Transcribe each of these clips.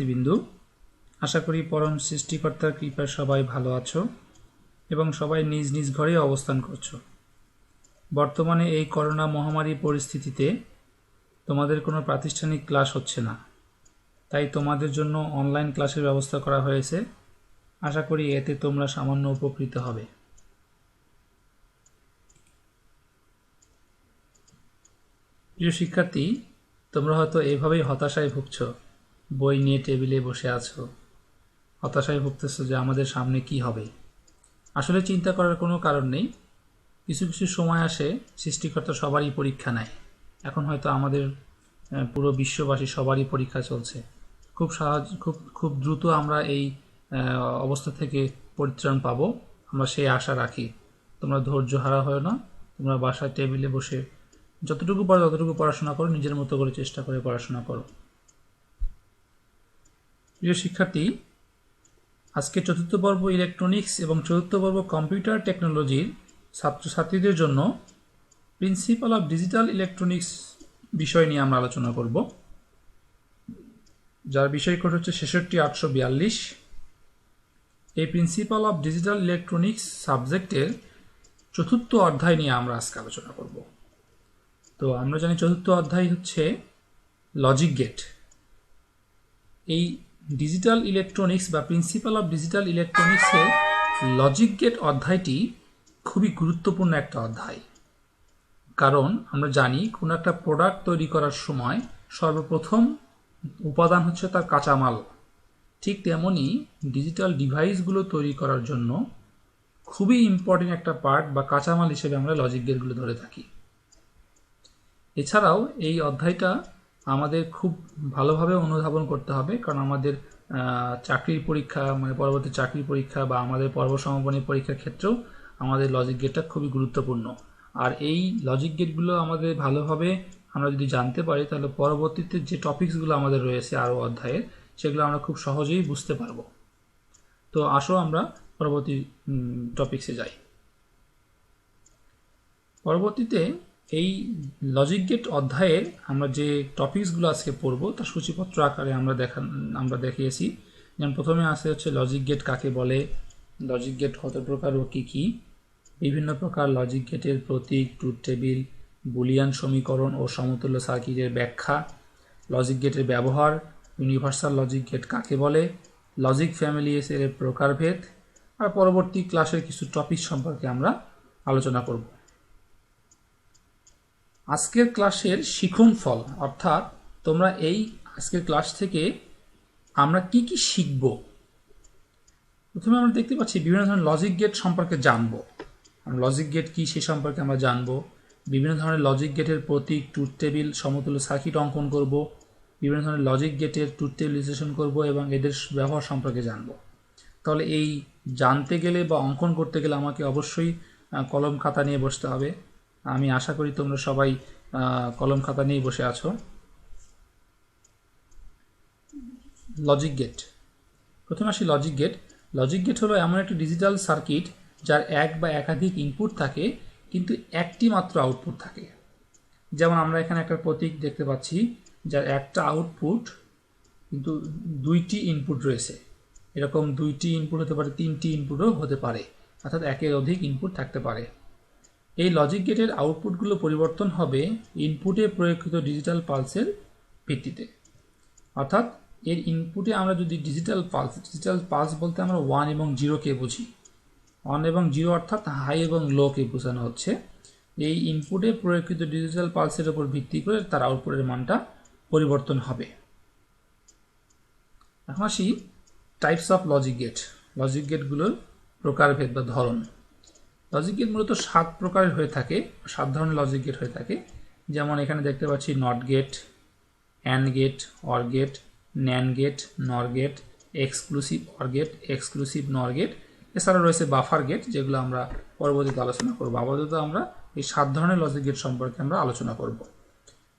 বিন্দু আশা করি পরম সৃষ্টিকর্তার কৃপায় সবাই ভালো আছো এবং সবাই নিজ নিজ ঘরে অবস্থান করছো। বর্তমানে এই করোনা মহামারী পরিস্থিতিতে তোমাদের কোনো প্রাতিষ্ঠানিক ক্লাস হচ্ছে না, তাই তোমাদের জন্য অনলাইন ক্লাসের ব্যবস্থা করা হয়েছে। আশা করি এতে তোমরা সামান্য উপকৃত হবে। প্রিয় শিক্ষার্থী, তোমরা হয়তো এভাবেই হতাশায় ভুগছো, বই নিয়ে টেবিলে বসে আছো, হতাশায় ভুগতেছো যে আমাদের সামনে কি হবে। আসলে চিন্তা করার কোনো কারণ নেই। কিছু কিছু সময় আসে সৃষ্টিকর্তা সবারই পরীক্ষা নেয়। এখন হয়তো আমাদের পুরো বিশ্ববাসী সবারই পরীক্ষা চলছে। খুব দ্রুত আমরা এই অবস্থা থেকে পরিত্রাণ পাবো, আমরা সেই আশা রাখি। তোমরা ধৈর্য হারা হয় না, তোমরা বাসায় টেবিলে বসে যতটুকু পারো ততটুকু পড়াশোনা করো, নিজের মতো করে চেষ্টা করে পড়াশোনা করো। প্রিয় শিক্ষার্থী, আজকে চতুর্থ পর্ব ইলেকট্রনিক্স এবং চতুর্থ পর্ব কম্পিউটার টেকনোলজির ছাত্রছাত্রীদের জন্য প্রিন্সিপাল অফ ডিজিটাল ইলেকট্রনিক্স বিষয় নিয়ে আমরা আলোচনা করব, যার বিষয় কোড হচ্ছে 66842। এই প্রিন্সিপাল অফ ডিজিটাল ইলেকট্রনিক্স সাবজেক্টের চতুর্থ অধ্যায় নিয়ে আমরা আজকে আলোচনা করব। তো আমরা জানি চতুর্থ অধ্যায় হচ্ছে লজিক গেট। এই ডিজিটাল ইলেকট্রনিক্স বা প্রিন্সিপাল অফ ডিজিটাল ইলেকট্রনিক্সের লজিক গেট অধ্যায়টি খুবই গুরুত্বপূর্ণ একটা অধ্যায়। কারণ আমরা জানি কোনো একটা প্রোডাক্ট তৈরি করার সময় সর্বপ্রথম উপাদান হচ্ছে তার কাঁচামাল। ঠিক তেমনি ডিজিটাল ডিভাইসগুলো তৈরি করার জন্য খুবই ইম্পর্টেন্ট একটা পার্ট বা কাঁচামাল হিসেবে আমরা লজিক গেটগুলো ধরে থাকি। এছাড়াও এই অধ্যায়টা আমাদের খুব ভালোভাবে অনুধাবন করতে হবে, কারণ আমাদের চাকরির পরীক্ষা, মানে পরবর্তী চাকরির পরীক্ষা বা আমাদের পর্ব সমাপনী পরীক্ষার ক্ষেত্রেও আমাদের লজিক গেটটা খুবই গুরুত্বপূর্ণ। আর এই লজিক গেটগুলো আমাদের ভালোভাবে আমরা যদি জানতে পারি, তাহলে পরবর্তীতে যে টপিকসগুলো আমাদের রয়েছে আরও অধ্যায়ের, সেগুলো আমরা খুব সহজেই বুঝতে পারবো। তো আসো আমরা পরবর্তী টপিকসে যাই। পরবর্তীতে এই লজিক গেট অধ্যায়ের আমরা যে টপিকসগুলো আজকে পড়ব তার সূচিপত্র আকারে আমরা দেখিয়েছি। যেমন প্রথমে আসে হচ্ছে লজিক গেট কাকে বলে, লজিক গেট কত প্রকার ও কী কী, বিভিন্ন প্রকার লজিক গেটের প্রতীক, ট্রুথ টেবিল, বুলিয়ান সমীকরণ ও সমতুল্য সার্কিটের ব্যাখ্যা, লজিক গেটের ব্যবহার, ইউনিভার্সাল লজিক গেট কাকে বলে, লজিক ফ্যামিলি এর প্রকারভেদ, আর পরবর্তী ক্লাসের কিছু টপিক সম্পর্কে আমরা আলোচনা করব। আজকের ক্লাসের শিখন ফল, অর্থাৎ তোমরা এই আজকের ক্লাস থেকে আমরা কি কি শিখব। প্রথমে আমরা দেখতে পাচ্ছি বিভিন্ন ধরনের লজিক গেট সম্পর্কে জানবো। লজিক গেট কি সে সম্পর্কে আমরা জানবো। বিভিন্ন ধরনের লজিক গেটের প্রতীক, ট্রুথ টেবিল, সমতুল্য সার্কিট অঙ্কন করব। বিভিন্ন ধরনের লজিক গেটের ট্রুথ টেবিল বিশ্লেষণ করব এবং এদের ব্যবহার সম্পর্কে জানবো। তাহলে এই জানতে গেলে বা অঙ্কন করতে গেলে আমাকে অবশ্যই কলম খাতা নিয়ে বসতে হবে। আমি আশা করি তোমরা সবাই কলম খাতা নিয়ে বসে আছো। লজিক গেট, প্রথমে আসি লজিক গেট। লজিক গেট হলো এমন একটি ডিজিটাল সার্কিট যার এক বা একাধিক ইনপুট থাকে কিন্তু একটি মাত্র আউটপুট থাকে। যেমন আমরা এখানে একটা প্রতীক দেখতে পাচ্ছি যার একটা আউটপুট কিন্তু দুইটি ইনপুট রয়েছে। এরকম দুইটি ইনপুট হতে পারে, তিনটি ইনপুটও হতে পারে, অর্থাৎ একের অধিক ইনপুট থাকতে পারে। এই লজিক গেটের আউটপুটগুলো পরিবর্তন হবে ইনপুটে প্রয়োগকৃত ডিজিটাল পালসের ভিত্তিতে। অর্থাৎ এর ইনপুটে আমরা যদি ডিজিটাল পালস বলতে আমরা 1 এবং 0কে বুঝি। 1 এবং 0 অর্থাৎ হাই এবং লোকে বোঝানো হচ্ছে। এই ইনপুটে প্রয়োগকৃত ডিজিটাল পালসের উপর ভিত্তি করে তার আউটপুটের মানটা পরিবর্তন হবে। এখন আসি types of logic gate. Logic গেটগুলোর প্রকারভেদ বা ধরন। লজিক গেট মূলত 7 প্রকারের হয়ে থাকে, 7 ধরনের লজিক গেট হয়ে থাকে। যেমন এখানে দেখতে পাচ্ছি not gate, and gate, or gate, nand gate, nor gate, exclusive or gate, exclusive nor gate. এছাড়া রয়েছে বাফার গেট, যেগুলো আমরা পরবর্তীতে আলোচনা করব। আপাতত আমরা এই 7 ধরনের লজিক গেট সম্পর্কে আমরা আলোচনা করব।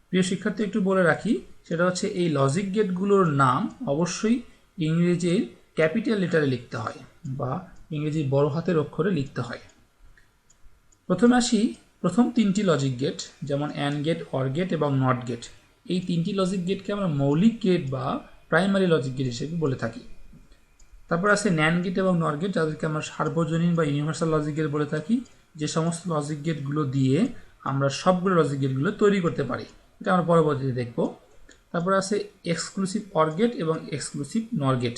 প্রিয় শিক্ষার্থী, একটু বলে রাখি, সেটা হচ্ছে এই লজিক গেটগুলোর নাম অবশ্যই ইংরেজির ক্যাপিটাল লেটারে লিখতে হয় বা ইংরেজি বড় হাতের অক্ষরে লিখতে হয়। প্রথমে আসি প্রথম 3টি লজিক গেট, যেমন অ্যান্ড গেট, অর গেট এবং নট গেট। এই 3টি লজিক গেটকে আমরা মৌলিক গেট বা প্রাইমারি লজিক গেট হিসেবে বলে থাকি। তারপর আছে ন্যান্ড গেট এবং নর গেট, যাদেরকে আমরা সার্বজনীন বা ইউনিভার্সাল লজিক গেট বলে থাকি, যে সমস্ত লজিক গেটগুলো দিয়ে আমরা সবগুলো লজিক গেটগুলো তৈরি করতে পারি। এটা আমরা পরবর্তীতে দেখব। তারপর আছে এক্সক্লুসিভ অর গেট এবং এক্সক্লুসিভ নর গেট,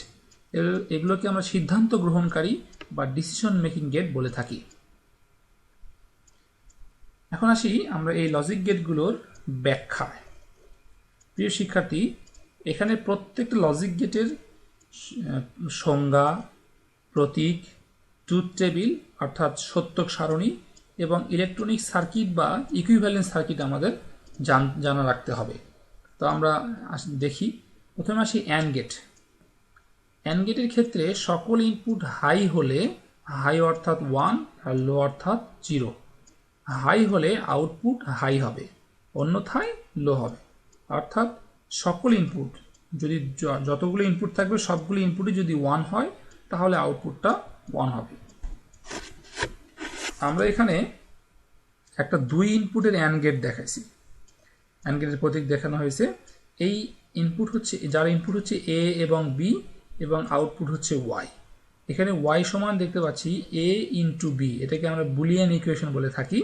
এগুলোকে আমরা সিদ্ধান্ত গ্রহণকারী বা ডিসিশন মেকিং গেট বলে থাকি। এখন আসি আমরা এই লজিক গেটগুলোর ব্যাখ্যায়। প্রিয় শিক্ষার্থী, এখানে প্রত্যেকটা লজিক গেটের সংজ্ঞা, প্রতীক, ট্রুথ টেবিল অর্থাৎ সত্যক সারণী এবং ইলেকট্রনিক সার্কিট বা ইকুইভ্যালেন্স সার্কিট আমাদের জানা রাখতে হবে। তো আমরা দেখি, প্রথমে আসি অ্যান্ড গেট। অ্যান্ড গেটের ক্ষেত্রে সকল ইনপুট হাই হলে, হাই অর্থাৎ 1 আর লো অর্থাৎ 0, হাই হলে আউটপুট হাই হবে, অন্যথায় লো হবে। অর্থাৎ সকল ইনপুট, যদি যতগুলো ইনপুট থাকবে সবগুলো ইনপুটই যদি 1 হয় তাহলে আউটপুটটা 1 হবে। আমরা এখানে একটা 2 ইনপুটের অ্যান্ড গেট দেখাইছি। অ্যান্ড গেটের প্রতীক দেখানো হয়েছে। এই ইনপুট হচ্ছে, যার ইনপুট হচ্ছে এ এবং বি এবং আউটপুট হচ্ছে ওয়াই। এখানে ওয়াই সমান দেখতে পাচ্ছি এ ইন্টু বি, এটাকে আমরা বুলিয়ান ইকুয়েশন বলে থাকি।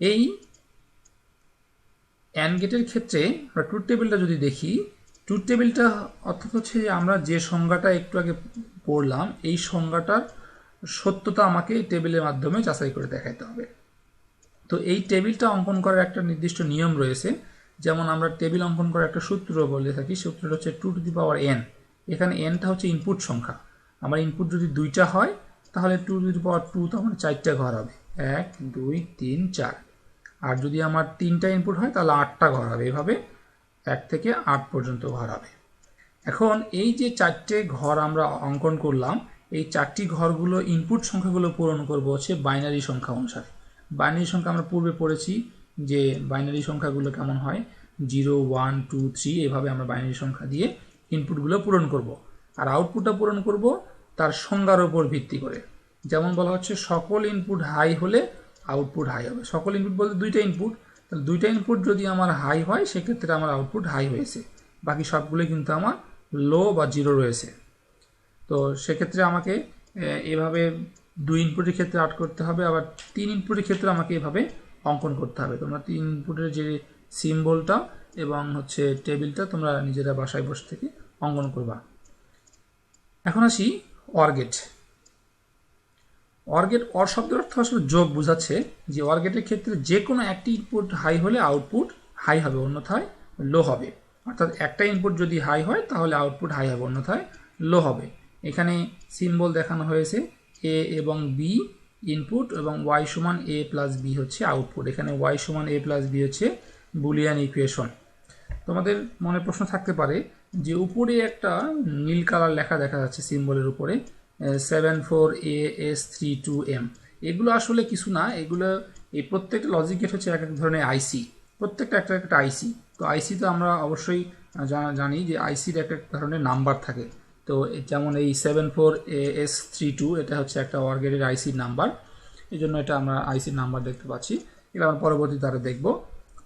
এই অ্যান্ড গেটের ক্ষেত্রে আমরা ট্রুথ টেবিলটা যদি দেখি, ট্রুথ টেবিলটা অর্থাৎ হচ্ছে আমরা যে সংজ্ঞাটা একটু আগে পড়লাম, এই সংজ্ঞাটার সত্যতা আমাকে টেবিলের মাধ্যমে যাচাই করে দেখাতে হবে। তো এই টেবিলটা অঙ্কন করার একটা নির্দিষ্ট নিয়ম রয়েছে। যেমন আমরা টেবিল অঙ্কন করার একটা সূত্র বলে থাকি, সূত্রটা হচ্ছে 2 টু দি পাওয়ার n। এখানে nটা হচ্ছে ইনপুট সংখ্যা। আমার ইনপুট যদি 2টা হয় তাহলে 2 টু দি পাওয়ার 2, তো আমার 4টা ঘর হবে, 1 2 3 4। আর যদি আমার 3টা ইনপুট হয় তাহলে 8টা ঘর হবে। এভাবে 1 থেকে 8 পর্যন্ত ঘর হবে। এখন এই যে 4টে ঘর আমরা অঙ্কন করলাম, এই 4টি ঘরগুলো ইনপুট সংখ্যাগুলো পূরণ করব হচ্ছে বাইনারি সংখ্যা অনুসারে। বাইনারি সংখ্যা আমরা পূর্বে পড়েছি যে বাইনারি সংখ্যাগুলো কেমন হয়, 0 1 2 3, এভাবে আমরা বাইনারি সংখ্যা দিয়ে ইনপুটগুলো পূরণ করব। আর আউটপুটটা পূরণ করব তার সংজ্ঞার উপর ভিত্তি করে। যেমন বলা হচ্ছে সকল ইনপুট হাই হলে আউটপুট হাই হবে। সকল ইনপুট বলতে 2টা ইনপুট, তাহলে 2টা ইনপুট যদি আমার হাই হয় সেক্ষেত্রে আমার আউটপুট হাই হয়েছে, বাকি সবগুলোই কিন্তু আমার লো বা 0 রয়েছে। তো সেক্ষেত্রে আমাকে এভাবে 2 ইনপুটের ক্ষেত্রে আউট করতে হবে, আবার 3 ইনপুটের ক্ষেত্রে আমাকে এভাবে অঙ্কন করতে হবে। তোমরা 3 ইনপুটের যে সিম্বলটা এবং হচ্ছে টেবিলটা তোমরা নিজেরা বাসায় বসে থেকে অঙ্কন করবা। এখন আসি or gate. Or gate, or শব্দের অর্থ আসলে যোগ বোঝাচ্ছে, যে অর গেটের ক্ষেত্রে যে কোনো একটি ইনপুট হাই হলে আউটপুট হাই হবে, অন্যথায় লো হবে। অর্থাৎ একটা ইনপুট যদি হাই হয় তাহলে আউটপুট হাই হবে, অন্যথায় লো হবে। এখানে সিম্বল দেখানো হয়েছে এ এবং বি ইনপুট এবং ওয়াই সমান এ প্লাস বি হচ্ছে আউটপুট। এখানে ওয়াই সমান এ প্লাস বি হচ্ছে বুলিয়ান ইকুয়েশন। তোমাদের মনে প্রশ্ন থাকতে পারে যে উপরে একটা নীল কালার লেখা দেখা যাচ্ছে সিম্বলের উপরে 74AS32M, এগুলো আসলে কিছু না। এগুলো এই প্রত্যেকটা লজিক গেট হচ্ছে এক এক ধরনের আইসি, প্রত্যেকটা একটা আইসি। তো আইসি তো আমরা অবশ্যই জানি যে আইসির এক এক ধরনের নাম্বার থাকে। তো যেমন এই 74AS32 এটা হচ্ছে একটা অর গেটের আইসির নাম্বার, এই জন্য এটা আমরা আইসির নাম্বার দেখতে পাচ্ছি। এটা আমরা পরবর্তীতে আরও দেখব।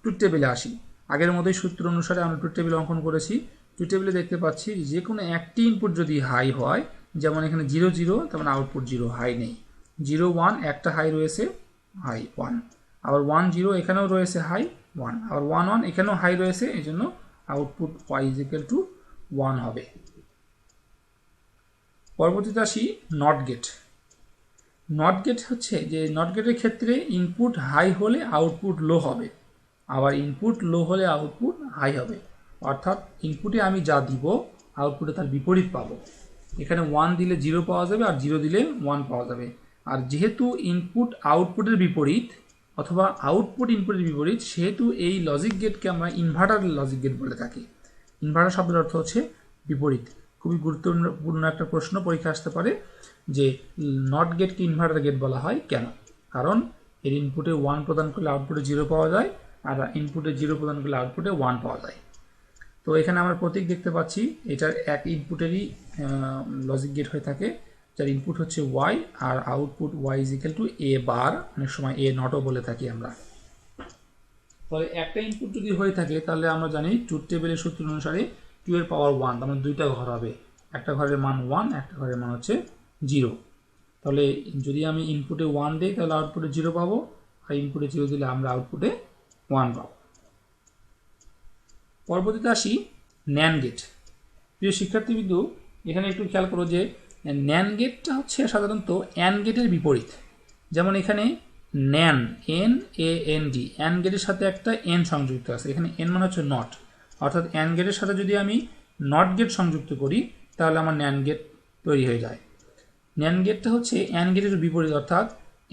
ট্রুথ টেবিলে আসি। আগের মতোই সূত্র অনুসারে আমরা ট্রুথ টেবিল অঙ্কন করেছি। ট্রুথ টেবিলে দেখতে পাচ্ছি যে কোনো একটি ইনপুট যদি হাই হয়, যেমন এখানে 0 0, তেমন আউটপুট 0, হাই নেই। 0 1 একটা হাই রয়েছে, হাই 1। আবার 1 0 এখানেও রয়েছে হাই 1, আবার 1 1 এখানেও হাই রয়েছে, এই জন্য আউটপুট y = 1 হবে। পরবর্তীতে আসি নট গেট। নট গেট হচ্ছে যে নট গেটের ক্ষেত্রে ইনপুট হাই হলে আউটপুট লো হবে, আবার ইনপুট লো হলে আউটপুট হাই হবে। অর্থাৎ ইনপুটে আমি যা দিব আউটপুটে তার বিপরীত পাবো। এখানে 1 দিলে 0 পাওয়া যাবে আর 0 দিলে 1 পাওয়া যাবে। আর যেহেতু ইনপুট আউটপুটের বিপরীত অথবা আউটপুট ইনপুটের বিপরীত, সেহেতু এই লজিক গেটকে আমরা ইনভার্টার লজিক গেট বলে থাকি। ইনভার্টার শব্দের অর্থ হচ্ছে বিপরীত। খুবই গুরুত্বপূর্ণ একটা প্রশ্ন পরীক্ষা আসতে পারে যে নট গেটকে ইনভার্টার গেট বলা হয় কেন? কারণ এর ইনপুটে 1 প্রদান করলে আউটপুটে 0 পাওয়া যায়, আর ইনপুটে 0 প্রদান করলে আউটপুটে 1 পাওয়া যায়। তো এখানে আমরা প্রতীক দেখতে পাচ্ছি, এটার এক ইনপুটেরই লজিক গেট হয়ে থাকে, যার ইনপুট হচ্ছে y আর আউটপুট y = a বার, অনেক সময় a নটও বলে থাকি আমরা। তাহলে একটা ইনপুট যদি হয়ে থাকে তাহলে আমরা জানি ট্রুথ টেবিলের সূত্র অনুসারে 2 এর পাওয়ার 1, তার মানে দুইটা ঘর হবে, একটা ঘরের মান 1, একটা ঘরের মান হচ্ছে 0। তাহলে যদি আমি ইনপুটে 1 দিই তাহলে আউটপুটে 0 পাবো, আর ইনপুটে 0 দিলে আমরা আউটপুটে 1 পাবো। পরবর্তীতে আসি ন্যান্ড গেট। প্রিয় শিক্ষার্থীবৃন্দু, এখানে একটু খেয়াল করো যে ন্যান্ড গেটটা হচ্ছে সাধারণত অ্যান্ড গেটের বিপরীত। যেমন এখানে ন্যান, NAND, অ্যান্ড গেটের সাথে একটা এন সংযুক্ত আছে, এখানে এন মানে হচ্ছে নট, অর্থাৎ অ্যান্ড গেটের সাথে যদি আমি নট গেট সংযুক্ত করি তাহলে আমার ন্যান্ড গেট তৈরি হয়ে যায়। ন্যান্ড গেটটা হচ্ছে অ্যান্ড গেটের বিপরীত, অর্থাৎ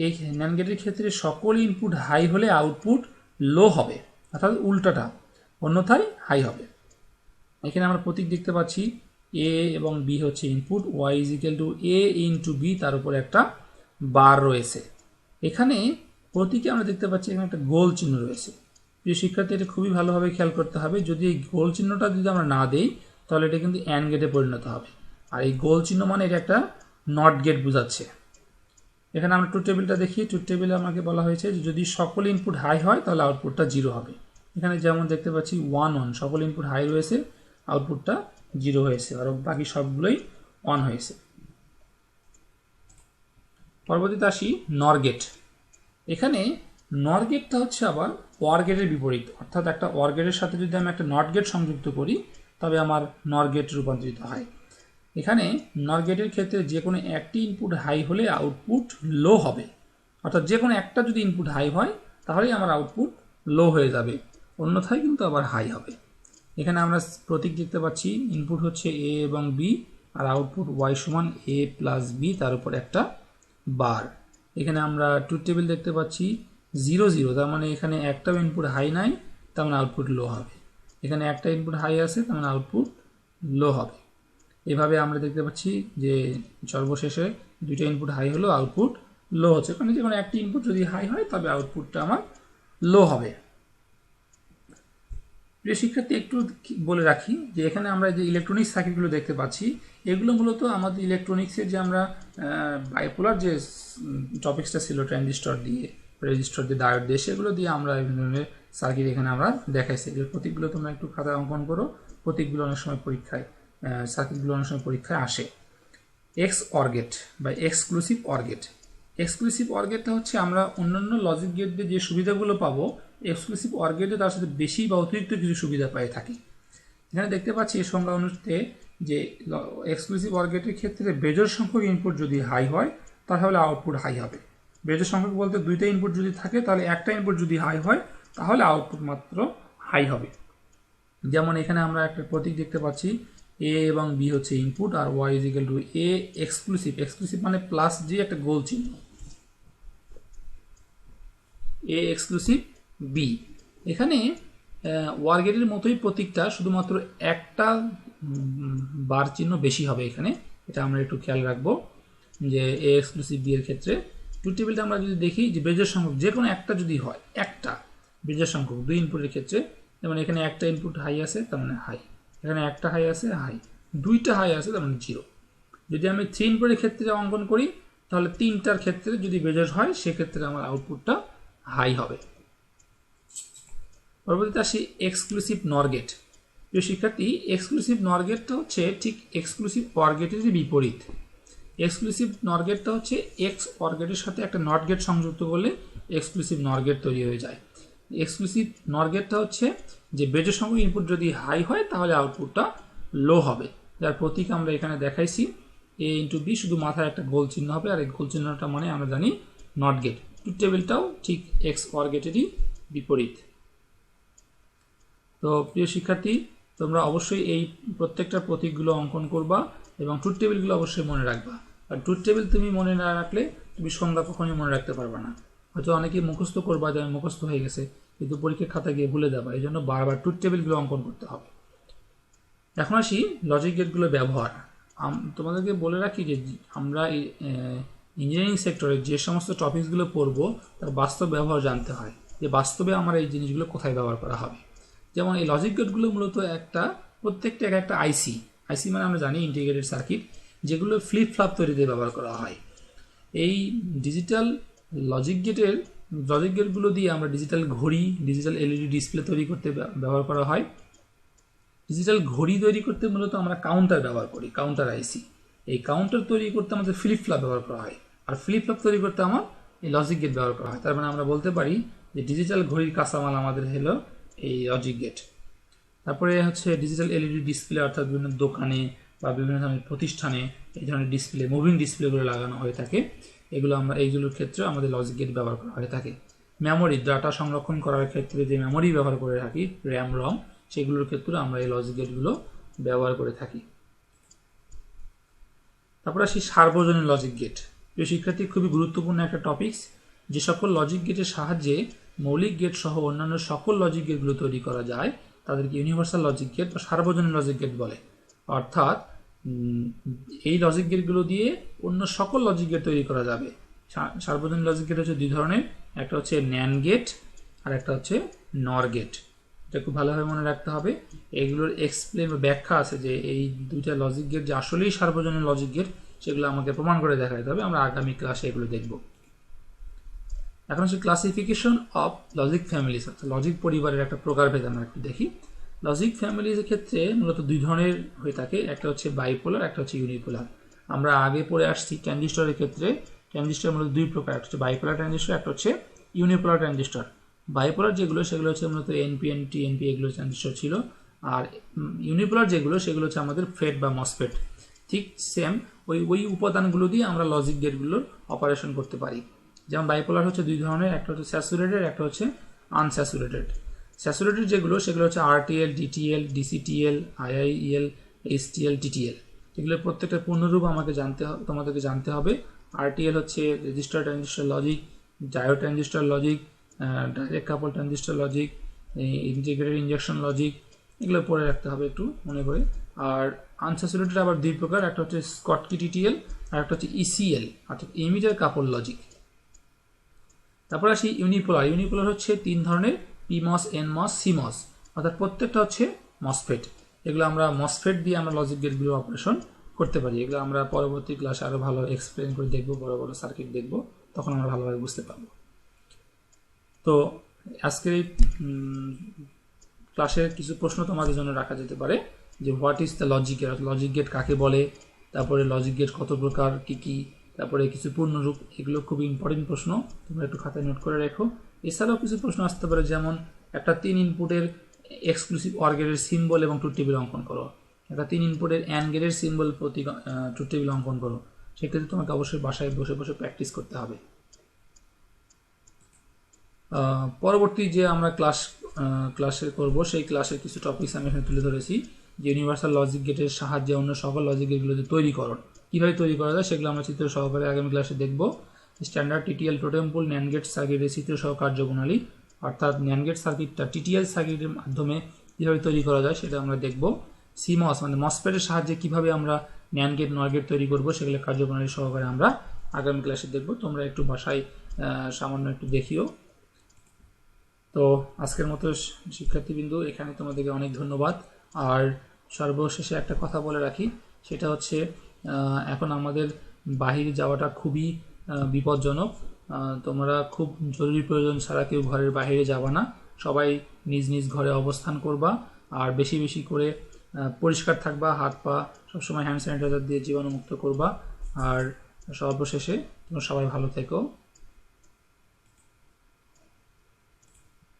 এই ন্যান্ড গেটের ক্ষেত্রে সকল ইনপুট হাই হলে আউটপুট লো হবে, অর্থাৎ উল্টাটা, অন্যথায় হাই হবে। এখানে আমরা প্রতীক দেখতে পাচ্ছি এ এবং বি হচ্ছে ইনপুট, y = a × b, তার উপর একটা বার রয়েছে। এখানে প্রতীকে আমরা দেখতে পাচ্ছি এখানে একটা গোল চিহ্ন রয়েছে। প্রিয় শিক্ষার্থী, এটা খুবই ভালোভাবে খেয়াল করতে হবে, যদি এই গোল চিহ্নটা যদি আমরা না দেই তাহলে এটা কিন্তু অ্যান্ড গেটে পরিণত হবে, আর এই গোল চিহ্ন মানে এটা একটা নট গেট বোঝাচ্ছে। এখানে আমরা ট্রুথ টেবিলটা দেখি। ট্রুথ টেবিলে আমাকে বলা হয়েছে যে যদি সকল ইনপুট হাই হয় তাহলে আউটপুটটা 0 হবে। এখানে যেমন দেখতে পাচ্ছি 1 1, সকল ইনপুট হাই রয়েছে, আউটপুটটা 0 হয়েছে, আর বাকি সবগুলোই 1 হয়েছে। পরবর্তীতে আসি নর গেট। এখানে নর গেটটা হচ্ছে আবার ওয়ার গেটের বিপরীত, অর্থাৎ একটা ওয়ার গেটের সাথে যদি আমি একটা নট গেট সংযুক্ত করি তবে আমার নর গেট রূপান্তরিত হয়। এখানে নর গেটের ক্ষেত্রে যে কোনো একটি ইনপুট হাই হলে আউটপুট লো হবে, অর্থাৎ যে কোনো একটা যদি ইনপুট হাই হয় তাহলেই আমার আউটপুট লো হয়ে যাবে, অন্যথায় কিন্তু আবার হাই হবে। এখানে আমরা প্রতীক দেখতে পাচ্ছি, ইনপুট হচ্ছে এ এবং বি, আর আউটপুট y = a + b, তার উপর একটা বার। এখানে আমরা ট্রুথ টেবিল দেখতে পাচ্ছি 0 0, তার মানে এখানে একটাও ইনপুট হাই নাই, তার মানে আউটপুট লো হবে। এখানে একটা ইনপুট হাই আছে, তার মানে আউটপুট লো হবে। এভাবে আমরা দেখতে পাচ্ছি যে সর্বশেষে দুইটা ইনপুট হাই হলো, আউটপুট লো হচ্ছে, কারণ যে কোনো একটি ইনপুট যদি হাই হয় তবে আউটপুটটা আমার লো হবে। প্রিয় শিক্ষার্থী, একটু বলে রাখি যে এখানে আমরা যে ইলেকট্রনিক্স সার্কিটগুলো দেখতে পাচ্ছি এগুলো মূলত আমাদের ইলেকট্রনিক্সের যে আমরা বাইপোলার যে টপিক্সটা ছিল, ট্রানজিস্টর দিয়ে, রেজিস্টর দিয়ে, ডায়োড দিয়ে, সেগুলো দিয়ে আমরা বিভিন্ন ধরনের সার্কিট এখানে আমরা দেখাইছি। যে প্রতীকগুলো তোমরা একটু খাতায় অঙ্কন করো, প্রতীকগুলো অনেক সময় পরীক্ষায়, সার্কিটগুলো অনেক সময় পরীক্ষায় আসে। এক্স অর গেট বা exclusive or gate. Exclusive or গেটটা হচ্ছে আমরা অন্যান্য লজিক গেট দিয়ে যে সুবিধাগুলো পাবো, এক্সক্লুসিভ অর গেটে তার সাথে বেশি বা অতিরিক্ত কিছু সুবিধা পাই থাকি। এখানে দেখতে পাচ্ছি এই সংজ্ঞা অনুসারে যে এক্সক্লুসিভ অর গেটের ক্ষেত্রে বেজোড় সংখ্যক ইনপুট যদি হাই হয় তাহলে আউটপুট হাই হবে। বেজোড় সংখ্যক বলতে দুইটা ইনপুট যদি থাকে তাহলে একটা ইনপুট যদি হাই হয় তাহলে আউটপুট মাত্র হাই হবে। যেমন এখানে আমরা একটা প্রতীক দেখতে পাচ্ছি, এ এবং বি হচ্ছে ইনপুট, আর y = a এক্সক্লুসিভ, এক্সক্লুসিভ মানে প্লাস জি একটা গোল চিহ্ন, এ এক্সক্লুসিভ বি। এখানে ওয়ার গেটের মতোই প্রতীকটা, শুধুমাত্র একটা বার চিহ্ন বেশি হবে এখানে, এটা আমরা একটু খেয়াল রাখবো যে এ এক্সক্লুসিভ বি এর ক্ষেত্রে। ট্রুথ টেবিলটা আমরা যদি দেখি যে বেজোড় সংখ্যক যে কোনো একটা যদি হয়, একটা বেজোড় সংখ্যক দুই ইনপুটের ক্ষেত্রে, যেমন এখানে একটা ইনপুট হাই আছে তার মানে হাই, এখানে একটা হাই আছে হাই, দুইটা হাই আছে তার মানে 0। যদি আমি 3 ইনপুটের ক্ষেত্রে অঙ্কন করি তাহলে 3টার ক্ষেত্রে যদি বেজোড় হয় সেক্ষেত্রে আমার আউটপুটটা হাই হবে। পরবর্তীতে আসি এক্সক্লুসিভ নর গেট। প্রিয় শিক্ষার্থী, এক্সক্লুসিভ নর গেটটা হচ্ছে ঠিক এক্সক্লুসিভ অর গেটের বিপরীত। এক্সক্লুসিভ নর গেটটা হচ্ছে এক্স অর গেটের সাথে একটা নট গেট সংযুক্ত করলে এক্সক্লুসিভ নর গেট তৈরি হয়ে যায়। এক্সক্লুসিভ নর গেটটা হচ্ছে যে বেজোড় সংখ্যক ইনপুট যদি হাই হয় তাহলে আউটপুটটা লো হবে, যার প্রতীক আমরা এখানে দেখাইছি a × b, শুধু মাথায় একটা গোল চিহ্ন হবে, আর এই গোল চিহ্নটা মানে আমরা জানি নট গেট। ট্রুথ টেবিলটাও ঠিক এক্স অর গেটেরই বিপরীত। তো প্রিয় শিক্ষার্থী, তোমরা অবশ্যই এই প্রত্যেকটা প্রতীকগুলো অঙ্কন করবা এবং ট্রুথ টেবিলগুলো অবশ্যই মনে রাখবা। আর ট্রুথ টেবিল তুমি মনে না রাখলে তুমি সংজ্ঞা কখনোই মনে রাখতে পারবা না। হয়তো অনেকেই মুখস্থ করবা যে মুখস্থ হয়ে গেছে, কিন্তু পরীক্ষার খাতায় গিয়ে ভুলে যাবা, এই জন্য বারবার ট্রুথ টেবিলগুলো অঙ্কন করতে হবে। এখন আসি লজিক গেটগুলো ব্যবহার। তোমাদেরকে বলে রাখি যে আমরা ইঞ্জিনিয়ারিং সেক্টরে যে সমস্ত টপিকসগুলো পড়বো তার বাস্তব ব্যবহার জানতে হয়, যে বাস্তবে আমার এই জিনিসগুলো কোথায় ব্যবহার করা হবে। যেমন এই লজিক গেটগুলো মূলত প্রত্যেকটা একটা আইসি মানে আমরা জানি ইন্টিগ্রেটেড সার্কিট, যেগুলো ফ্লিপ ফ্লপ তৈরিতে ব্যবহার করা হয়। এই ডিজিটাল লজিক গেটগুলো দিয়ে আমরা ডিজিটাল ঘড়ি, ডিজিটাল এলইডি ডিসপ্লে তৈরি করতে ব্যবহার করা হয়। ডিজিটাল ঘড়ি তৈরি করতে মূলত আমরা কাউন্টার ব্যবহার করি, কাউন্টার আইসি। এই কাউন্টার তৈরি করতে আমাদের ফ্লিপ ফ্লপ ব্যবহার করা হয়, আর ফ্লিপ ফ্লপ তৈরি করতে আমার এই লজিক গেট ব্যবহার করা হয়। তার মানে আমরা বলতে পারি যে ডিজিটাল ঘড়ির কাঁচামাল আমাদের হলো এই লজিক গেট। তারপরে হচ্ছে ডিজিটাল এলইডি ডিসপ্লে, অর্থাৎ বিভিন্ন দোকানে বা বিভিন্ন ধরনের প্রতিষ্ঠানে এই ধরনের ডিসপ্লে, মুভিং ডিসপ্লেগুলো লাগানো হয়ে থাকে, এইগুলোর ক্ষেত্রে আমাদের লজিক গেট ব্যবহার করা হয়ে থাকে। মেমোরি, ডাটা সংরক্ষণ করার ক্ষেত্রে যে মেমোরি ব্যবহার করে থাকি, র্যাম রম, সেগুলোর ক্ষেত্রে আমরা এই লজিক গেটগুলো ব্যবহার করে থাকি। তারপর আসি সার্বজনীন লজিক গেট। প্রিয় শিক্ষার্থী, খুবই গুরুত্বপূর্ণ একটা টপিকস। যে সকল লজিক গেটের সাহায্যে মৌলিক গেট সহ অন্যান্য সকল লজিক গেটগুলো তৈরি করা যায় তাদেরকে ইউনিভার্সাল লজিক গেট বা সার্বজনীন লজিক গেট বলে। অর্থাৎ এই লজিক গেটগুলো দিয়ে অন্য সকল লজিক গেট তৈরি করা যাবে। সার্বজনীন লজিক গেট হচ্ছে দুই ধরনের, একটা হচ্ছে ন্যান্ড গেট আর একটা হচ্ছে নর গেট। এটা খুব ভালোভাবে মনে রাখতে হবে। এগুলোর এক্সপ্লেন বা ব্যাখ্যা আছে যে এই দুইটা লজিক গেট যে আসলেই সার্বজনীন লজিক গেট, সেগুলো আমাকে প্রমাণ করে দেখাতে হবে। আমরা আগামী ক্লাসে এগুলো দেখব। এখন হচ্ছে ক্লাসিফিকেশন অফ লজিক ফ্যামিলিজ, অর্থাৎ লজিক পরিবারের একটা প্রকারভেদ আমরা একটু দেখি। লজিক ফ্যামিলিজের ক্ষেত্রে মূলত দুই ধরনের হয়ে থাকে, একটা হচ্ছে বাইপোলার, একটা হচ্ছে ইউনিপোলার। আমরা আগে পড়ে আসছি ট্রানজিস্টরের ক্ষেত্রে ট্রানজিস্টর মূলত দুই প্রকার, একটা হচ্ছে বাইপোলার ট্রানজিস্টর, একটা হচ্ছে ইউনিপোলার ট্রানজিস্টর। বাইপোলার যেগুলো সেগুলো হচ্ছে মূলত এনপিএন, টিএনপি এগুলো ট্রানজিস্টর ছিল, আর ইউনিপোলার যেগুলো সেগুলো হচ্ছে আমাদের ফেড বা মসফেট। ঠিক সেম ওই উপাদানগুলো দিয়ে আমরা লজিক গেটগুলোর অপারেশন করতে পারি। যেমন বাইপোলার হচ্ছে দুই ধরনের, একটা হচ্ছে স্যাচুরেটেড, একটা হচ্ছে আনস্যাচুরেটেড। স্যাচুরেটেড যেগুলো সেগুলো হচ্ছে RTL, DTL, DCTL, IIL, HTL, TTL. এগুলোর প্রত্যেকটা পূর্ণরূপ তোমাদেরকে জানতে হবে। আরটিএল হচ্ছে register transistor logic, diode transistor logic, direct couple transistor logic, integrated injection logic, এগুলো পড়ে রাখতে হবে একটু মনে করে। আর আনস্যাচুরেটেড আবার দুই প্রকার, একটা হচ্ছে স্কটকি টিটিএল আর একটা হচ্ছে ইসিএল, অর্থাৎ ইমিটার কাপল লজিক। তারপর আসি ইউনিপোলার। ইউনিপোলার হচ্ছে তিন ধরনের, পিমস, এনমস, সিমস, অর্থাৎ প্রত্যেকটা হচ্ছে মসফেট। এগুলো আমরা মসফেট দিয়ে আমরা লজিক গেটগুলো অপারেশন করতে পারি। এগুলো আমরা পরবর্তী ক্লাসে আরো ভালো এক্সপ্লেন করে দেখবো, বড় বড় সার্কিট দেখবো, তখন আমরা ভালোভাবে বুঝতে পারবো। তো আজকের এই ক্লাসের কিছু প্রশ্ন তোমাদের জন্য রাখা যেতে পারে যে what is the logic gate, logic gate কাকে বলে, তারপরে লজিক গেট কত প্রকার, কি কি, তারপরে কিছু পূর্ণরূপ, এগুলো খুব ইম্পর্টেন্ট প্রশ্ন, তোমরা একটু খাতায় নোট করে রেখো। এছাড়াও কিছু প্রশ্ন আসতে পারে, যেমন একটা 3 ইনপুটের এক্সক্লুসিভ অর গেটের সিম্বল এবং ট্রুথ টেবিল অঙ্কন করো, একটা 3 ইনপুটের অ্যান্ড গেটের সিম্বল প্রতি ট্রুথ টেবিল অঙ্কন করো। সেক্ষেত্রে তোমাকে অবশ্যই বাসায় বসে বসে প্র্যাকটিস করতে হবে। পরবর্তী যে আমরা ক্লাসে করব, সেই ক্লাসের কিছু টপিকস আমি এখানে তুলে ধরেছি, যে ইউনিভার্সাল লজিক গেটের সাহায্যে অন্য সকল লজিক গেটগুলো যে তৈরিকরণ, কীভাবে তৈরি করা যায় সেগুলো আমরা চিত্র সহকারে আগামী ক্লাসে দেখব। Standard TTL totem pole NAND gate সার্কিটের চিত্র সহ কার্যপ্রণালী, অর্থাৎ ন্যান্ড গেট সার্কিটটা টিটিএল সার্কিটের মাধ্যমে কীভাবে তৈরি করা যায় সেটা আমরা দেখব। সিমস মানে মসফেটের সাহায্যে কীভাবে আমরা ন্যান্ড গেট, নর গেট তৈরি করব, সেগুলো কার্যপ্রণালী সহকারে আমরা আগামী ক্লাসে দেখব। তোমরা একটু বাসায় সামান্য একটু দেখিও। তো আজকের মতো শিক্ষার্থীবৃন্দু, এখানে তোমাদেরকে অনেক ধন্যবাদ। আর সর্বশেষে একটা কথা বলে রাখি, সেটা হচ্ছে এখন আমাদের বাহিরে যাওয়াটা খুবই বিপজ্জনক। তোমরা খুব জরুরি প্রয়োজন ছাড়া কেউ ঘরের বাইরে যাবা না, সবাই নিজ নিজ ঘরে অবস্থান করবা, আর বেশি বেশি করে পরিষ্কার থাকবা, হাত পা সবসময় হ্যান্ড স্যানিটাইজার দিয়ে জীবাণুমুক্ত করবা। আর সর্বশেষে তোমরা সবাই ভালো থেকো।